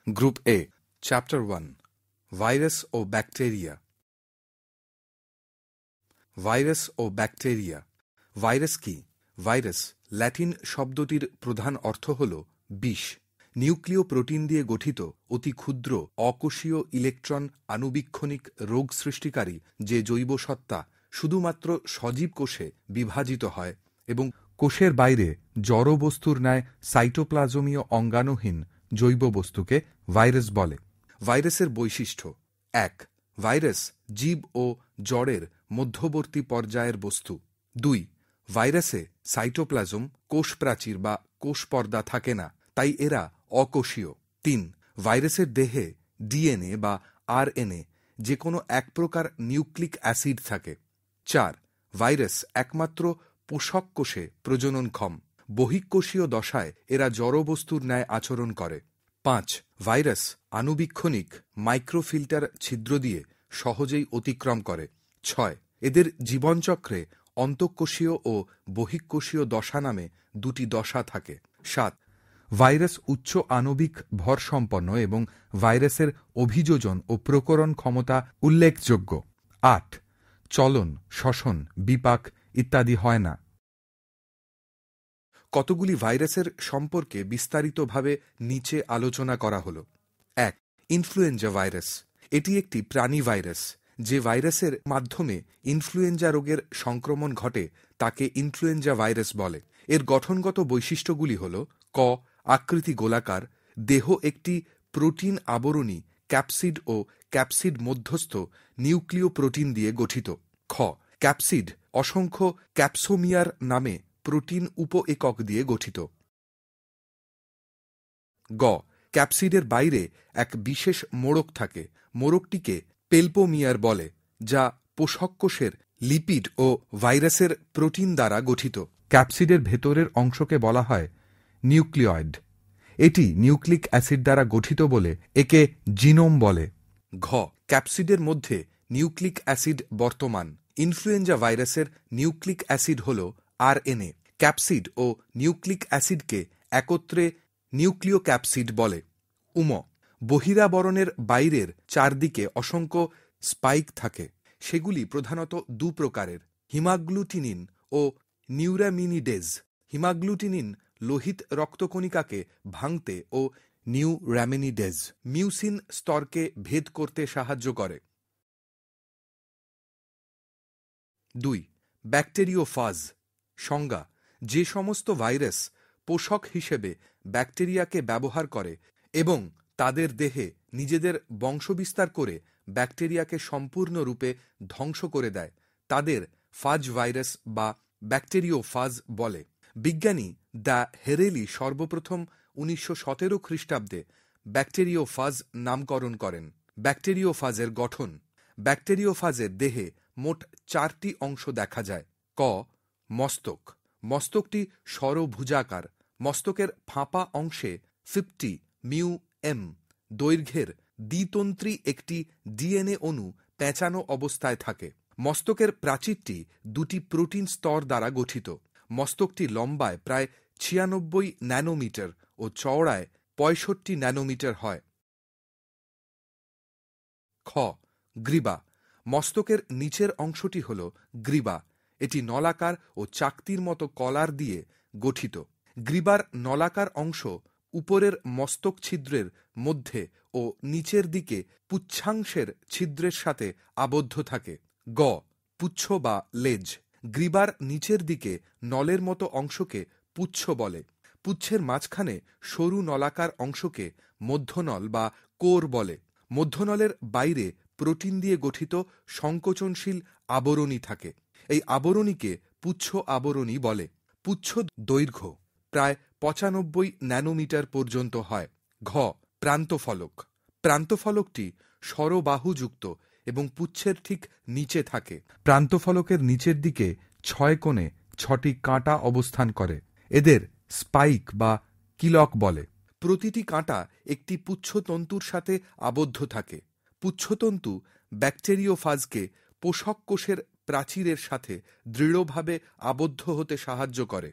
Group A, chapter 1, virus ও bacteria. Virus ও bacteria. Virus কি? ভাইরাস ল্যাটিন শব্দটির প্রধান অর্থ হল বিষ। নিউক্লিয় প্রোটিন দিয়ে গঠিত অতি ক্ষুদ্র অকোষীয় ইলেকট্রন আণুবীক্ষণিক রোগ সৃষ্টিকারী যে জৈব সত্তা শুধুমাত্র সজীব কোষে বিভাজিত হয় এবং কোষের বাইরে জড় বস্তুর ন্যায় সাইটোপ্লাজমীয় অঙ্গাণুহীন জৈব বস্তুকে ভাইরাস বলে। ভাইরাসের বৈশিষ্ট্য: 1. ভাইরাস জীব ও জড়ের মধ্যবর্তী পর্যায়ের বস্তু। 2. ভাইরাসে সাইটোপ্লাজম কোষ প্রাচীর বা কোষ পর্দা থাকে না, তাই এরা অকোষীয়। 3. ভাইরাসের দেহে ডিএনএ বা আরএনএ যে কোনো এক প্রকার নিউক্লিক অ্যাসিড থাকে। 4. ভাইরাস একমাত্র পোষক কোষে প্রজননক্ষম। বহিঃকোষীয় দশায় এরা জড়বস্তুর ন্যায় আচরণ করে। 5. ভাইরাস আণুবীক্ষণিক মাইক্রোফিল্টার ছিদ্র দিয়ে সহজেই অতিক্রম করে। 6. এদের জীবনচক্রে অন্তঃকোষীয় ও বহিঃকোষীয় দশা নামে দুটি দশা থাকে। 7. ভাইরাস উচ্চ আণবিক ভরসম্পন্ন এবং ভাইরাসের অভিযোজন ও প্রকরণ ক্ষমতা উল্লেখযোগ্য। 8. চলন, শ্বসন, বিপাক ইত্যাদি হয় না। কতগুলি ভাইরাসের সম্পর্কে বিস্তারিতভাবে নিচে আলোচনা করা হল। 1. Influenza virus. এটি একটি প্রাণী ভাইরাস। যে ভাইরাসের মাধ্যমে ইনফ্লুয়েঞ্জা রোগের সংক্রমণ ঘটে তাকে ইনফ্লুয়েঞ্জা ভাইরাস বলে। এর গঠনগত বৈশিষ্ট্যগুলি হল: ক. আকৃতি গোলাকার, দেহ একটি প্রোটিন আবরণী ক্যাপসিড ও ক্যাপসিড মধ্যস্থ নিউক্লিয় প্রোটিন দিয়ে গঠিত। খ. ক্যাপসিড অসংখ্য ক্যাপসোমিয়ার নামে প্রোটিন উপ একক দিয়ে গঠিত। গ. ক্যাপসিডের বাইরে এক বিশেষ মোড়ক থাকে। মোড়কটিকে পেলপোমিয়ার বলে, যা পোষক কোষের লিপিড ও ভাইরাসের প্রোটিন দ্বারা গঠিত। ক্যাপসিডের ভেতরের অংশকে বলা হয় নিউক্লিয়য়েড। এটি নিউক্লিক অ্যাসিড দ্বারা গঠিত বলে একে জিনোম বলে। ঘ. ক্যাপসিডের মধ্যে নিউক্লিক অ্যাসিড বর্তমান। ইনফ্লুয়েঞ্জা ভাইরাসের নিউক্লিক অ্যাসিড হল আরএনএ। ক্যাপসিড ও নিউক্লিক অ্যাসিডকে একত্রে নিউক্লিওক্যাপসিড বলে। উম. বহিরাবরণের বাইরের চারদিকে অসংখ্য স্পাইক থাকে। সেগুলি প্রধানত দু প্রকারের: হিমাগ্লুটিনিন ও নিউরামিনিডেজ। হিমাগ্লুটিনিন লোহিত রক্তকণিকাকে ভাঙতে ও নিউরামিনিডেজ মিউসিন স্তরকে ভেদ করতে সাহায্য করে। 2. ব্যাকটেরিওফাজ। সংজ্ঞা: যে সমস্ত ভাইরাস পোষক হিসেবে ব্যাকটেরিয়াকে ব্যবহার করে এবং তাদের দেহে নিজেদের বংশবিস্তার করে ব্যাকটেরিয়াকে সম্পূর্ণরূপে ধ্বংস করে দেয় তাদের ফাজ ভাইরাস বা ব্যাকটেরিওফাজ বলে। বিজ্ঞানী দ্য হেরেলি সর্বপ্রথম 1917 খ্রিস্টাব্দে ব্যাকটেরিওফাজ নামকরণ করেন। ব্যাকটেরিওফাজের গঠন: ব্যাকটেরিওফাজের দেহে মোট 4টি অংশ দেখা যায়। ক. মস্তক। মস্তকটি ষড়ভুজাকার। মস্তকের ফাঁপা অংশে 50 μm দৈর্ঘ্যের দ্বিতন্ত্রী একটি ডিএনএ অণু পেঁচানো অবস্থায় থাকে। মস্তকের প্রাচীরটি দুটি প্রোটিন স্তর দ্বারা গঠিত। মস্তকটি লম্বায় প্রায় 96 ন্যানোমিটার ও চওড়ায় 65 ন্যানোমিটার হয়। খ. গ্রীবা। মস্তকের নিচের অংশটি হল গ্রীবা। এটি নলাকার ও চাকতির মতো কলার দিয়ে গঠিত। গ্রীবার নলাকার অংশ উপরের মস্তক ছিদ্রের মধ্যে ও নিচের দিকে পুচ্ছাংশের ছিদ্রের সাথে আবদ্ধ থাকে। গ. পুচ্ছ বা লেজ। গ্রীবার নিচের দিকে নলের মতো অংশকে পুচ্ছ বলে। পুচ্ছের মাঝখানে সরু নলাকার অংশকে মধ্যনল বা কোর বলে। মধ্যনলের বাইরে প্রোটিন দিয়ে গঠিত সংকোচনশীল আবরণী থাকে। এই আবরণীকে পুচ্ছ আবরণী বলে। পুচ্ছ দৈর্ঘ্য প্রায় 95 ন্যানোমিটার পর্যন্ত হয়। ঘ. প্রান্তফলক। প্রান্তফলকটি স্বরবাহুযুক্ত এবং পুচ্ছের ঠিক নিচে থাকে। প্রান্তফলকের নিচের দিকে 6 কোণে 6টি কাঁটা অবস্থান করে। এদের স্পাইক বা কিলক বলে। প্রতিটি কাঁটা একটি পুচ্ছতন্তুর সাথে আবদ্ধ থাকে। পুচ্ছতন্তু ব্যাকটেরিওফাজকে পোষক কোষের প্রাচীরের সাথে দৃঢ়ভাবে আবদ্ধ হতে সাহায্য করে।